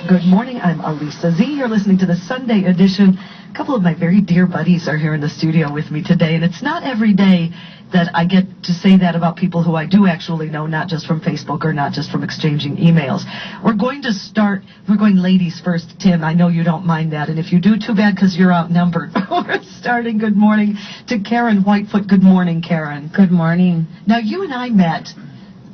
Good morning, I'm Alisa Z. You're listening to the Sunday edition. A couple of my very dear buddies are here in the studio with me today, and it's not every day that I get to say that about people who I do actually know, not just from Facebook or not just from exchanging emails. We're going ladies first, Tim. I know you don't mind that, and if you do, too bad, because you're outnumbered. We're starting good morning to Karen Whitefoot. Good morning, Karen. Good morning. Now, you and I met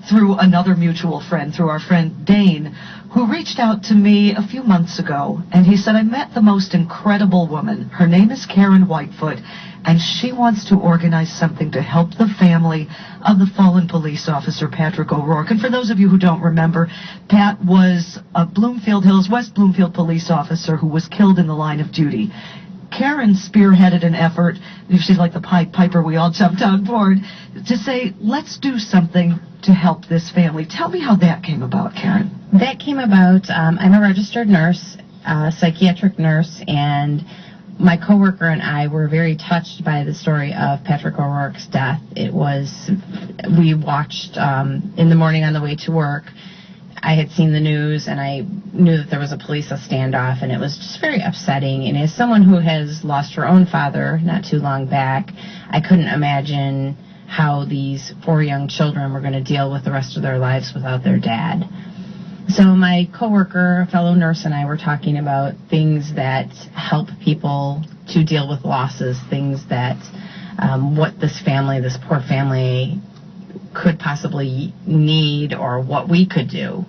through another mutual friend, through our friend Dane, who reached out to me a few months ago, and he said, I met the most incredible woman. Her name is Karen Whitefoot, and she wants to organize something to help the family of the fallen police officer, Patrick O'Rourke. And for those of you who don't remember, Pat was a Bloomfield Hills, West Bloomfield police officer who was killed in the line of duty. Karen spearheaded an effort, she's like the Pied Piper, we all jumped on board, to say, let's do something to help this family. Tell me how that came about, Karen. That came about, I'm a registered nurse, a psychiatric nurse, and my coworker and I were very touched by the story of Patrick O'Rourke's death. We watched in the morning on the way to work. I had seen the news, and I knew that there was a police standoff, and it was just very upsetting. And as someone who has lost her own father not too long back, I couldn't imagine how these 4 young children were going to deal with the rest of their lives without their dad. So my coworker, a fellow nurse, and I were talking about things that help people to deal with losses, things that what this poor family could possibly need, or what we could do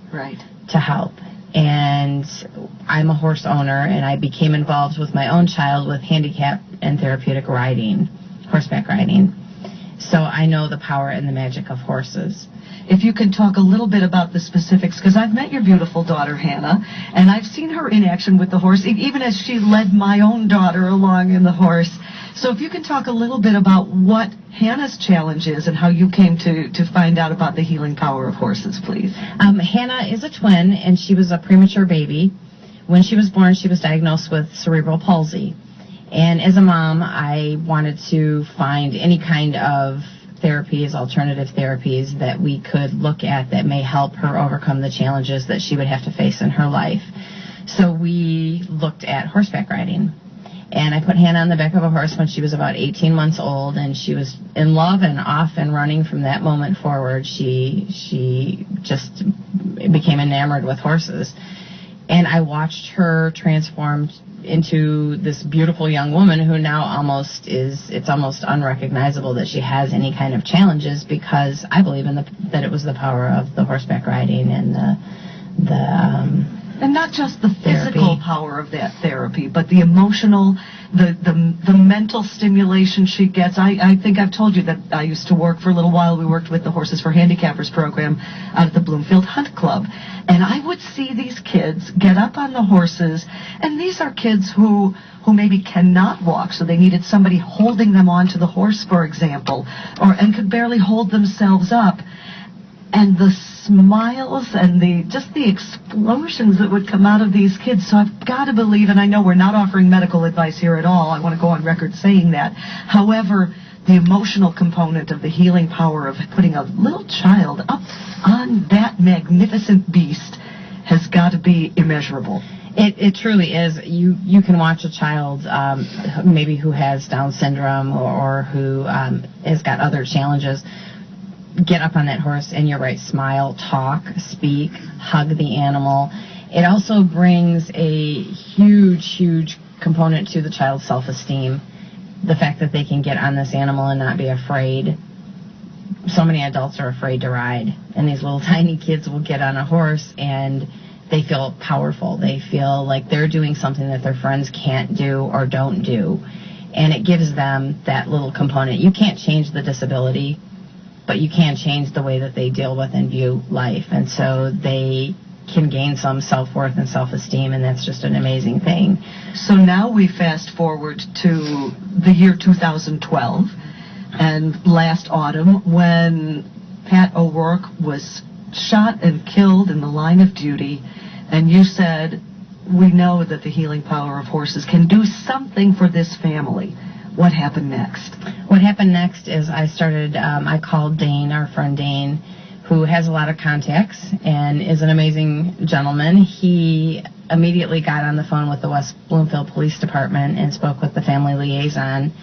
to help. And I'm a horse owner, and I became involved with my own child with handicap and therapeutic riding, horseback riding. So I know the power and the magic of horses. If you can talk a little bit about the specifics, because I've met your beautiful daughter, Hannah, and I've seen her in action with the horse, even as she led my own daughter along in the horse. So if you can talk a little bit about what Hannah's challenge is and how you came to find out about the healing power of horses, please. Hannah is a twin, and she was a premature baby. When she was born, she was diagnosed with cerebral palsy. And as a mom, I wanted to find any kind of therapies, alternative therapies that we could look at that may help her overcome the challenges that she would have to face in her life. So we looked at horseback riding. And I put Hannah on the back of a horse when she was about 18 months old, and she was in love and off and running from that moment forward. She just became enamored with horses. And I watched her transform into this beautiful young woman who now it's almost unrecognizable that she has any kind of challenges, because I believe that it was the power of the horseback riding and and not just the physical power of that therapy, but the emotional, the mental stimulation she gets. I think I've told you that I used to work for a little while. We worked with the Horses for Handicappers program out at the Bloomfield Hunt Club. And I would see these kids get up on the horses, and these are kids who maybe cannot walk, so they needed somebody holding them onto the horse, for example, and could barely hold themselves up. And the smiles and the explosions that would come out of these kids. So I've got to believe, and I know we're not offering medical advice here at all, I want to go on record saying that. However, the emotional component of the healing power of putting a little child up on that magnificent beast has got to be immeasurable. It truly is. You can watch a child maybe who has Down syndrome or who has got other challenges get up on that horse, and you're right, smile, talk, speak, hug the animal. It also brings a huge component to the child's self-esteem. The fact that they can get on this animal and not be afraid. So many adults are afraid to ride, and these little tiny kids will get on a horse and they feel powerful. They feel like they're doing something that their friends can't do or don't do, and it gives them that little component. You can't change the disability, but you can change the way that they deal with and view life, and so they can gain some self-worth and self-esteem, and that's just an amazing thing. So now we fast forward to the year 2012, and last autumn when Pat O'Rourke was shot and killed in the line of duty, and you said, we know that the healing power of horses can do something for this family. What happened next? What happened next is I called Dane, our friend Dane, who has a lot of contacts and is an amazing gentleman. He immediately got on the phone with the West Bloomfield Police Department and spoke with the family liaison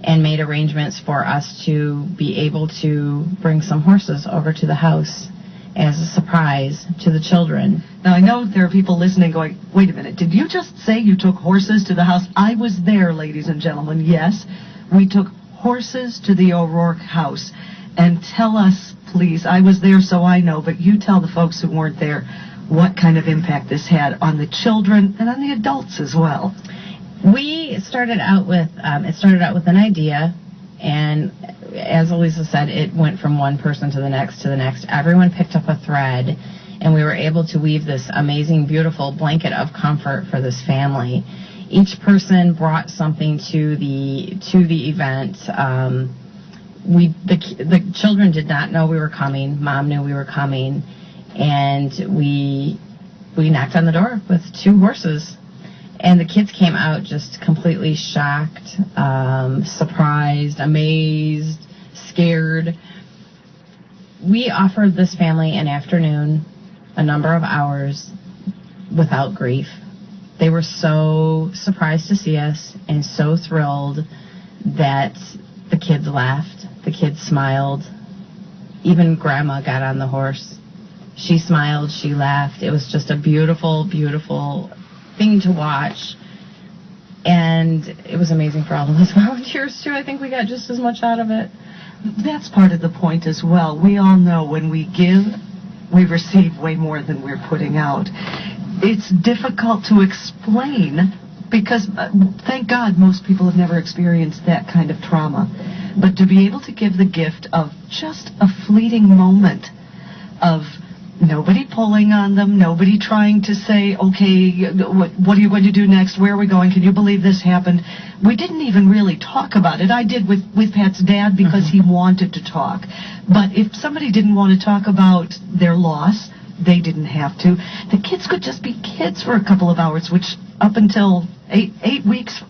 and made arrangements for us to be able to bring some horses over to the house as a surprise to the children. Now, I know there are people listening going, wait a minute, did you just say you took horses to the house? I was there, ladies and gentlemen. Yes, we took horses to the O'Rourke house. And tell us, please, I was there so I know, but you tell the folks who weren't there what kind of impact this had on the children and on the adults as well. We started out with, an idea, and as Elisa said, it went from one person to the next to the next. Everyone picked up a thread, and we were able to weave this amazing, beautiful blanket of comfort for this family. Each person brought something to the event. The children did not know we were coming. Mom knew we were coming, and we knocked on the door with 2 horses. And the kids came out just completely shocked, surprised, amazed, scared. We offered this family an afternoon, a number of hours, without grief. They were so surprised to see us and so thrilled that the kids laughed, the kids smiled. Even Grandma got on the horse. She smiled, she laughed. It was just a beautiful, beautiful thing to watch, and it was amazing for all of us volunteers too. I think we got just as much out of it. That's part of the point as well. We all know when we give, we receive way more than we're putting out. It's difficult to explain because, thank God, most people have never experienced that kind of trauma. But to be able to give the gift of just a fleeting moment of nobody pulling on them, nobody trying to say, okay, what are you going to do next? Where are we going? Can you believe this happened? We didn't even really talk about it. I did with Pat's dad because he wanted to talk. But if somebody didn't want to talk about their loss, they didn't have to. The kids could just be kids for a couple of hours, which up until 8 weeks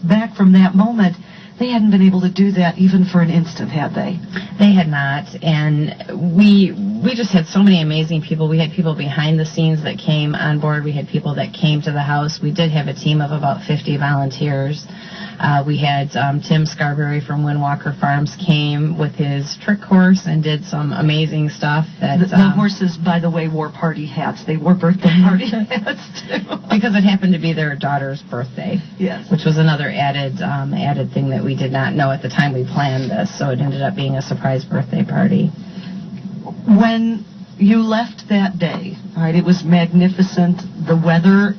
back from that moment, they hadn't been able to do that even for an instant, had they? They had not, and we just had so many amazing people. We had people behind the scenes that came on board. We had people that came to the house. We did have a team of about 50 volunteers. We had Tim Scarberry from Windwalker Farms came with his trick horse and did some amazing stuff. The horses, by the way, wore party hats. They wore birthday party hats, too. Because it happened to be their daughter's birthday. Yes. Which was another added thing that we did not know at the time we planned this, so it ended up being a surprise birthday party. When you left that day, right, it was magnificent. The weather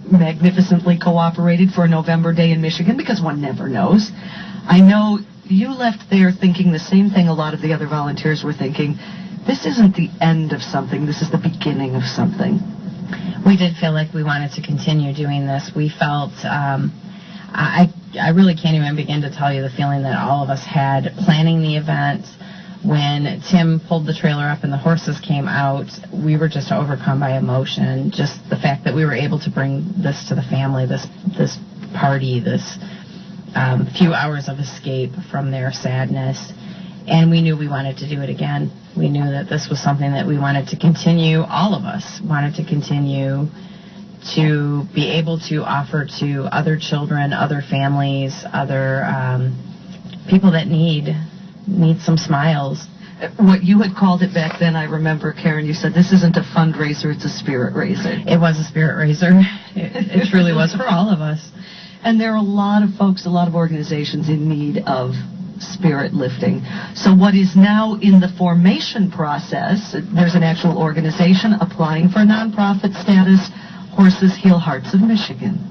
magnificently cooperated for a November day in Michigan because one never knows. I know you left there thinking the same thing a lot of the other volunteers were thinking. This isn't the end of something. This is the beginning of something. We did feel like we wanted to continue doing this. We felt, I really can't even begin to tell you the feeling that all of us had planning the event. When Tim pulled the trailer up and the horses came out, we were just overcome by emotion. Just the fact that we were able to bring this to the family, this party, this few hours of escape from their sadness. And we knew we wanted to do it again. We knew that this was something that we wanted to continue, all of us wanted to continue to be able to offer to other children, other families, other people that need some smiles. What you had called it back then, I remember, Karen, you said this isn't a fundraiser, it's a spirit raiser. It was a spirit raiser. It truly was for all of us. And there are a lot of folks, a lot of organizations in need of spirit lifting. So what is now in the formation process, there's an actual organization applying for nonprofit status, Horses Heal Hearts of Michigan.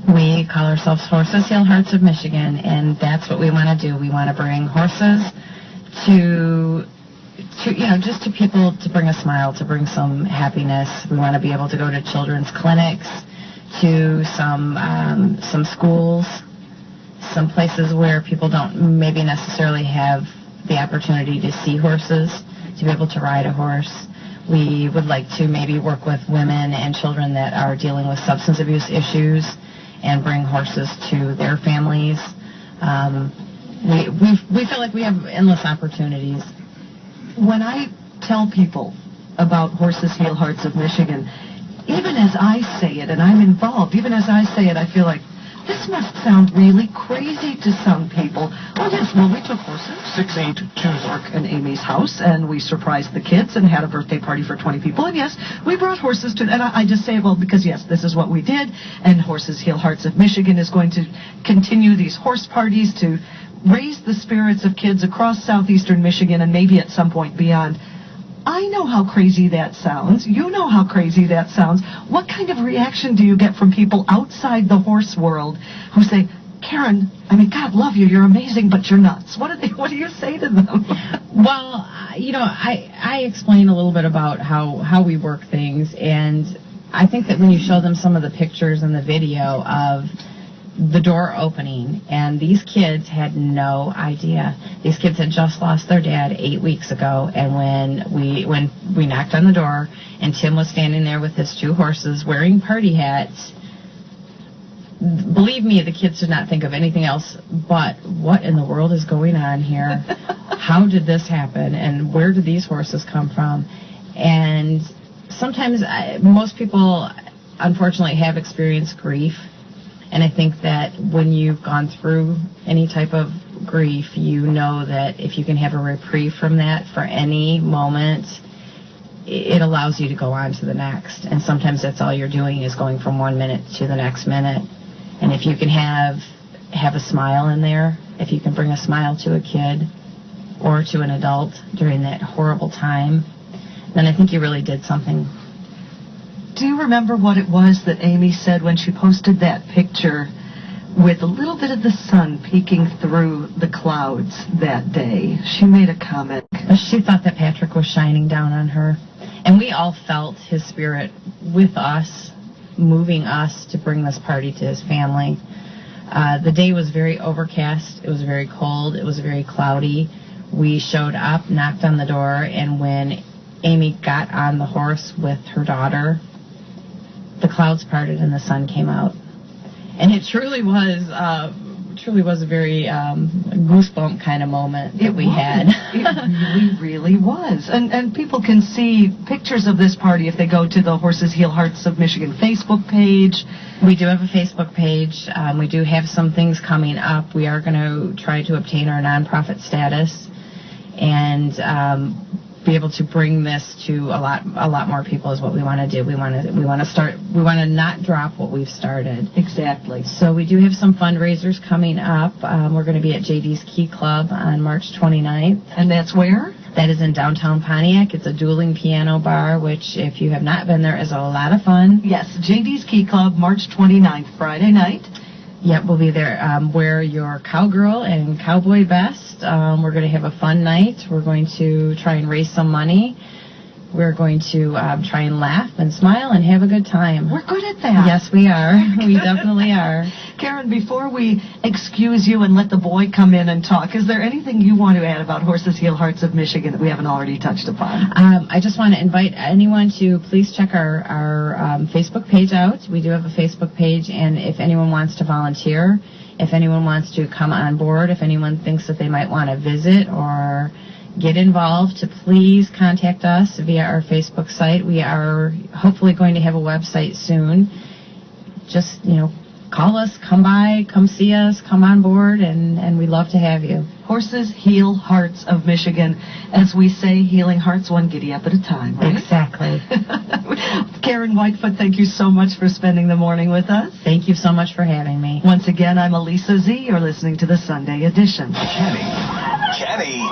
We call ourselves Horses Heal Hearts of Michigan, and that's what we want to do. We want to bring horses to just to people, to bring a smile, to bring some happiness. We want to be able to go to children's clinics, to some schools, some places where people don't maybe necessarily have the opportunity to see horses, to be able to ride a horse. We would like to maybe work with women and children that are dealing with substance abuse issues and bring horses to their families. We feel like we have endless opportunities. When I tell people about Horses Heal Hearts of Michigan, even as I say it, and I'm involved, even as I say it, I feel like, this must sound really crazy to some people. Oh, yes, well, we took horses 6-8 to work in Amy's house, and we surprised the kids and had a birthday party for 20 people. And, yes, we brought horses to... And I just say, well, because, yes, this is what we did, and Horses Heal Hearts of Michigan is going to continue these horse parties to raise the spirits of kids across southeastern Michigan and maybe at some point beyond. I know how crazy that sounds. You know how crazy that sounds. What kind of reaction do you get from people outside the horse world who say, Karen, I mean, God love you, you're amazing, but you're nuts? What do you say to them? Well, I explain a little bit about how we work things, and I think that when you show them some of the pictures and the video of the door opening, and these kids had no idea. These kids had just lost their dad 8 weeks ago, and when we knocked on the door and Tim was standing there with his 2 horses wearing party hats, believe me, the kids did not think of anything else but, what in the world is going on here? How did this happen? And where did these horses come from? And sometimes most people, unfortunately, have experienced grief. And I think that when you've gone through any type of grief, you know that if you can have a reprieve from that for any moment, it allows you to go on to the next. And sometimes that's all you're doing is going from 1 minute to the next minute. And if you can have a smile in there, if you can bring a smile to a kid or to an adult during that horrible time, then I think you really did something. Do you remember what it was that Amy said when she posted that picture with a little bit of the sun peeking through the clouds that day? She made a comment. She thought that Patrick was shining down on her. And we all felt his spirit with us, moving us to bring this party to his family. The day was very overcast. It was very cold. It was very cloudy. We showed up, knocked on the door, and when Amy got on the horse with her daughter, the clouds parted and the sun came out. And it truly was a very goosebump kind of moment that we had. It really was. And people can see pictures of this party if they go to the Horses Heal Hearts of Michigan Facebook page. We do have a Facebook page. We do have some things coming up. We are going to try to obtain our nonprofit status and be able to bring this to a lot more people is what we want to do. We want to not drop what we've started. Exactly. So we do have some fundraisers coming up. We're going to be at JD's Key Club on March 29th. And that's where? That is in downtown Pontiac. It's a dueling piano bar, which if you have not been there is a lot of fun. Yes, JD's Key Club, March 29th, Friday night. Yep, we'll be there. Wear your cowgirl and cowboy best. We're going to have a fun night. We're going to try and raise some money. We're going to try and laugh and smile and have a good time. We're good at that. Yes, we are. We definitely are. Karen, before we excuse you and let the boy come in and talk, is there anything you want to add about Horses Heal Hearts of Michigan that we haven't already touched upon? I just want to invite anyone to please check our Facebook page out. We do have a Facebook page, and if anyone wants to volunteer, if anyone wants to come on board, if anyone thinks that they might want to visit or get involved, to please contact us via our Facebook site. We are hopefully going to have a website soon. Just, call us, come by, come see us, come on board, and we'd love to have you. Horses Heal Hearts of Michigan. As we say, healing hearts one giddy up at a time, right? Exactly. Karen Whitefoot, thank you so much for spending the morning with us. Thank you so much for having me. Once again, I'm Elisa Z. You're listening to the Sunday edition. Kenny.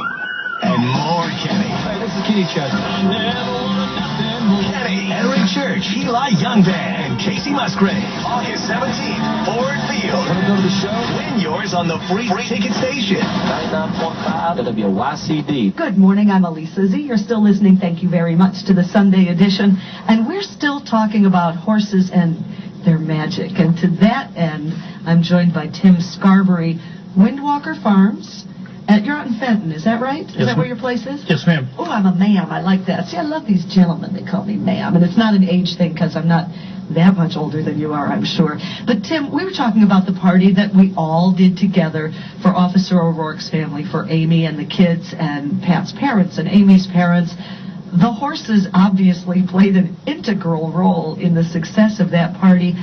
And more Kenny. Hey, this is Kenny Chesney. Kenny, Henry Church, Eli Young Band, and Casey Musgrave. August 17th, Ford Field. Want to go to the show? Win yours on the free ticket station. 99.5 WYCZ. Good morning, I'm Elisa Z. You're still listening, thank you very much, to the Sunday edition. And we're still talking about horses and their magic. And to that end, I'm joined by Tim Scarberry, Windwalker Farms. You're out in Fenton, is that right? Is that where your place is? Yes, ma'am. Oh, I'm a ma'am. I like that. See, I love these gentlemen. They call me ma'am. And it's not an age thing because I'm not that much older than you are, I'm sure. But, Tim, we were talking about the party that we all did together for Officer O'Rourke's family, for Amy and the kids and Pat's parents and Amy's parents. the horses obviously played an integral role in the success of that party.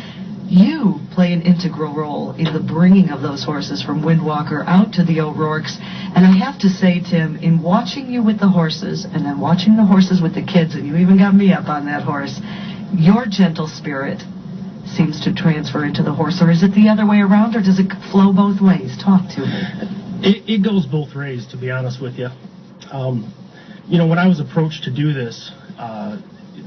You play an integral role in the bringing of those horses from Windwalker out to the O'Rourke's. And I have to say, Tim, in watching you with the horses and then watching the horses with the kids, and you even got me up on that horse, your gentle spirit seems to transfer into the horse. Or is it the other way around, or does it flow both ways? Talk to me. It goes both ways, to be honest with you. When I was approached to do this,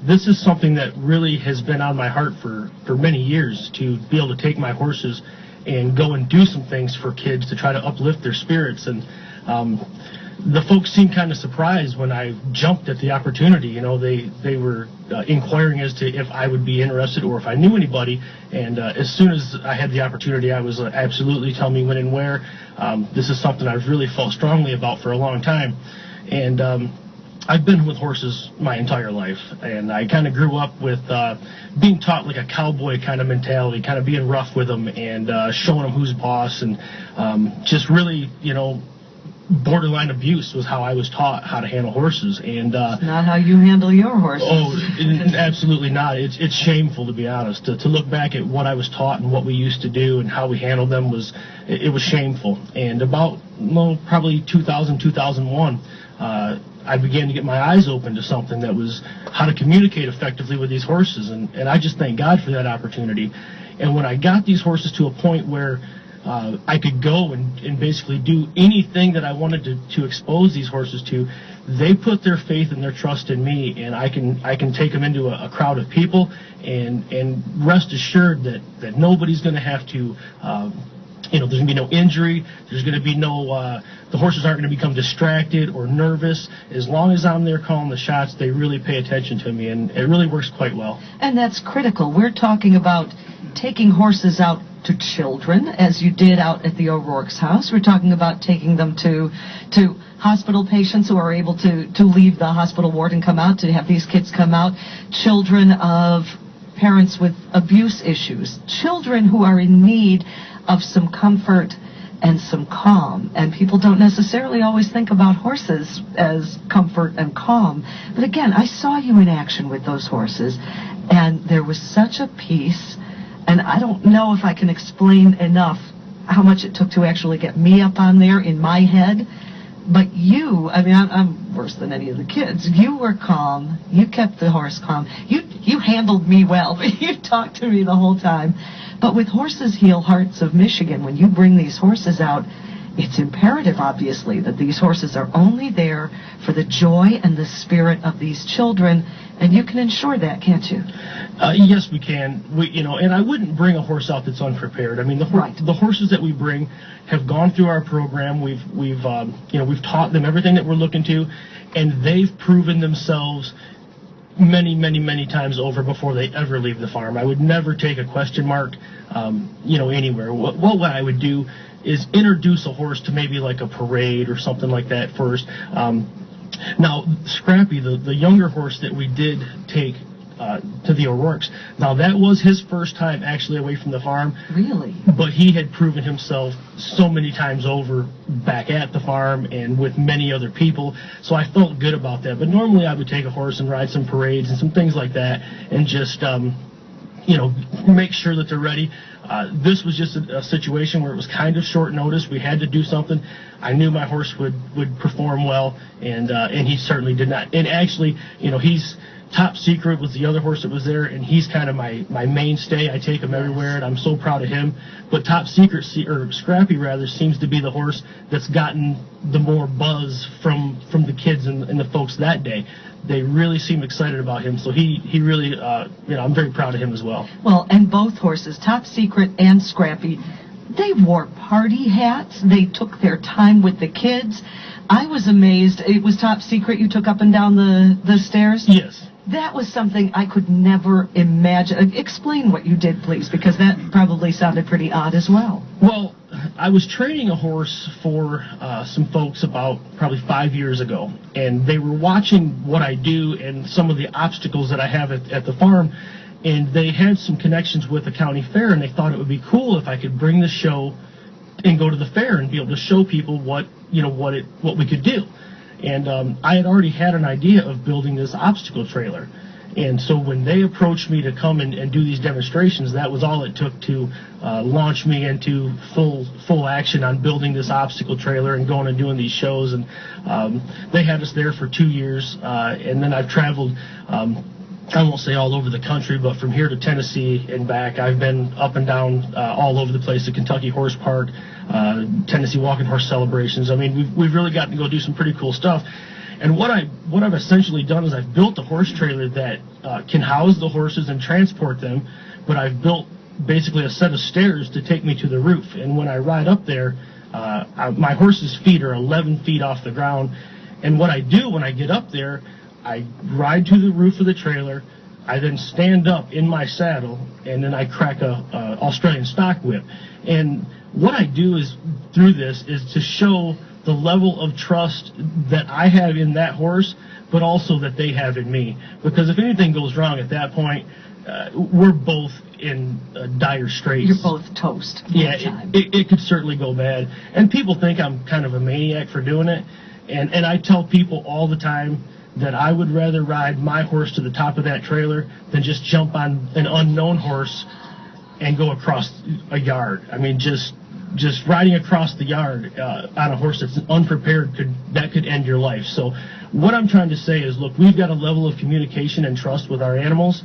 this is something that really has been on my heart for many years, to be able to take my horses and go and do some things for kids to try to uplift their spirits. And the folks seemed kind of surprised when I jumped at the opportunity. They were inquiring as to if I would be interested or if I knew anybody. And as soon as I had the opportunity, I was absolutely tell me when and where. This is something I've really felt strongly about for a long time. And I've been with horses my entire life, and I kind of grew up with being taught like a cowboy kind of mentality, kind of being rough with them and showing them who's boss, and just really, borderline abuse was how I was taught how to handle horses. And not how you handle your horses. Oh, absolutely not. It's shameful, to be honest. To look back at what I was taught and what we used to do and how we handled them was shameful. And about probably 2000, 2001. I began to get my eyes open to something that was how to communicate effectively with these horses, and I just thank God for that opportunity. And when I got these horses to a point where I could go and basically do anything that I wanted to expose these horses to, they put their faith and their trust in me, and I can take them into a crowd of people and rest assured that nobody's going to have to there's going to be no injury. There's going to be the horses aren't going to become distracted or nervous. As long as I'm there calling the shots, they really pay attention to me, and it really works quite well. And that's critical. We're talking about taking horses out to children, as you did out at the O'Rourke's house. We're talking about taking them to hospital patients who are able to leave the hospital ward and come out, to have these kids come out, children of parents with abuse issues, children who are in need of some comfort and some calm. And people don't necessarily always think about horses as comfort and calm. But again, I saw you in action with those horses, and there was such a peace. And I don't know if I can explain enough how much it took to actually get me up on there in my head. But you, I'm worse than any of the kids. You were calm. You kept the horse calm. You handled me well. You talked to me the whole time. But with Horses Heal Hearts of Michigan, when you bring these horses out, it's imperative, obviously, that these horses are only there for the joy and the spirit of these children, and you can ensure that, can't you? Yes, we can. And I wouldn't bring a horse out that's unprepared. The horses that we bring have gone through our program. We've taught them everything that we're looking to, and they've proven themselves many, many, many times over before they ever leave the farm. I would never take a question mark, anywhere. What I would do is introduce a horse to maybe like a parade or something like that first. Now, Scrappy, the younger horse that we did take to the O'Rourke's, now that was his first time actually away from the farm. Really? But he had proven himself so many times over back at the farm and with many other people, so I felt good about that. But normally I would take a horse and ride some parades and some things like that and just, make sure that they're ready. This was just a situation where it was kind of short notice. We had to do something. I knew my horse would perform well, and he certainly did not. And actually, he's Top Secret was the other horse that was there, and he's kind of my mainstay. I take him everywhere, and I'm so proud of him. But Top Secret, or Scrappy rather, seems to be the horse that's gotten the more buzz from the kids and the folks that day. They really seem excited about him, so he really, I'm very proud of him as well. Well, and both horses, Top Secret and Scrappy, they wore party hats. They took their time with the kids. I was amazed. It was Top Secret you took up and down the stairs? Yes. That was something I could never imagine. Explain what you did, please, because that probably sounded pretty odd as well. Well, I was training a horse for some folks about probably 5 years ago, and they were watching what I do and some of the obstacles that I have at the farm, and they had some connections with the county fair, and they thought it would be cool if I could bring the show and go to the fair and be able to show people what we could do. And I had already had an idea of building this obstacle trailer. And so when they approached me to come and do these demonstrations, that was all it took to launch me into full action on building this obstacle trailer and going and doing these shows. And they had us there for 2 years. And then I've traveled, I won't say all over the country, but from here to Tennessee and back. I've been up and down all over the place, the Kentucky Horse Park, Tennessee Walking Horse Celebrations. I mean, we've really gotten to go do some pretty cool stuff. And what I've essentially done is I've built a horse trailer that can house the horses and transport them, but I've built basically a set of stairs to take me to the roof. And when I ride up there, my horse's feet are 11 feet off the ground. And what I do when I get up there, I ride to the roof of the trailer. I then stand up in my saddle, and then I crack a Australian stock whip. And what I do is through this is to show the level of trust that I have in that horse, but also that they have in me. Because if anything goes wrong at that point, we're both in dire straits. You're both toast. Yeah, it could certainly go bad. And people think I'm kind of a maniac for doing it. And I tell people all the time that I would rather ride my horse to the top of that trailer than just jump on an unknown horse and go across a yard. I mean, just riding across the yard on a horse that's unprepared could end your life. So what I'm trying to say is, look, we've got a level of communication and trust with our animals,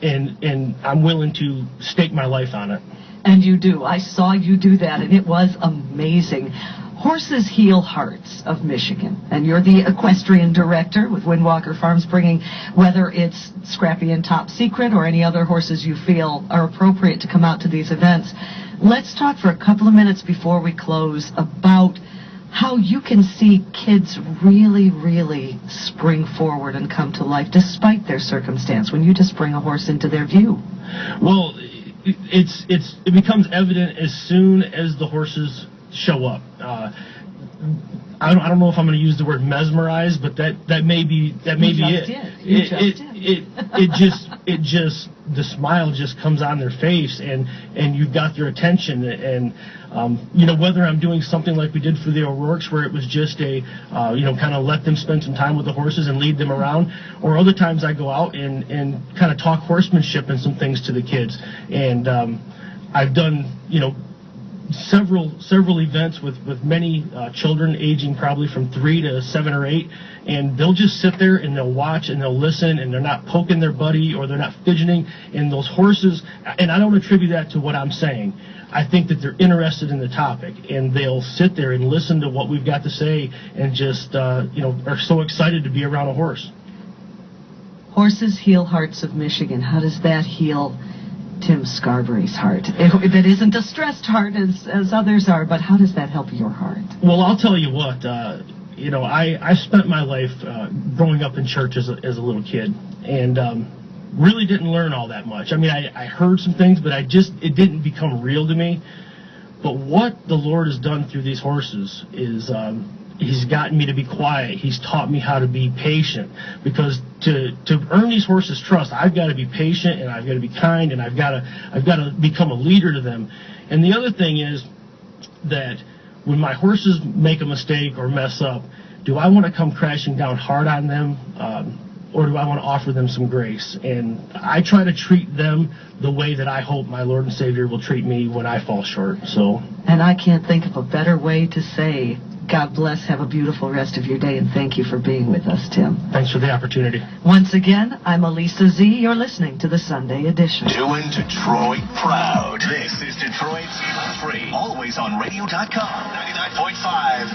and I'm willing to stake my life on it. And you do. I saw you do that, and it was amazing. Horses Heal Hearts of Michigan, and you're the equestrian director with Windwalker Farms, bringing, whether it's Scrappy and Top Secret or any other horses you feel are appropriate to come out to these events. Let's talk for a couple of minutes before we close about how you can see kids really, really spring forward and come to life despite their circumstance when you just bring a horse into their view. Well, it becomes evident as soon as the horses show up. I don't know if I'm going to use the word mesmerize, but that may be it. It just the smile just comes on their face, and you've got their attention. And whether I'm doing something like we did for the O'Rourke's, where it was just a kind of let them spend some time with the horses and lead them around, or other times I go out and kind of talk horsemanship and some things to the kids. And I've done several events with many children aging probably from 3 to 7 or 8, and they'll just sit there and they'll watch and they'll listen, and they're not poking their buddy or they're not fidgeting. And those horses, and I don't attribute that to what I'm saying. I think that they're interested in the topic, and they'll sit there and listen to what we've got to say, and just are so excited to be around a horse. Horses Heal Hearts of Michigan. How does that heal Tim Scarberry's heart? That isn't a stressed heart as others are, but how does that help your heart? Well, I'll tell you what. I spent my life growing up in church as a little kid, and really didn't learn all that much. I mean, I heard some things, but it didn't become real to me. But what the Lord has done through these horses is He's gotten me to be quiet. He's taught me how to be patient, because to earn these horses' trust, I've got to be patient, and I've got to be kind, and I've got to become a leader to them. And the other thing is that when my horses make a mistake or mess up, do I want to come crashing down hard on them, or do I want to offer them some grace? And I try to treat them the way that I hope my Lord and Savior will treat me when I fall short. And I can't think of a better way to say, God bless, have a beautiful rest of your day, and thank you for being with us, Tim. Thanks for the opportunity. Once again, I'm Elisa Z. You're listening to the Sunday Edition. Doing Detroit proud. This is Detroit's free, always on radio.com, 99.5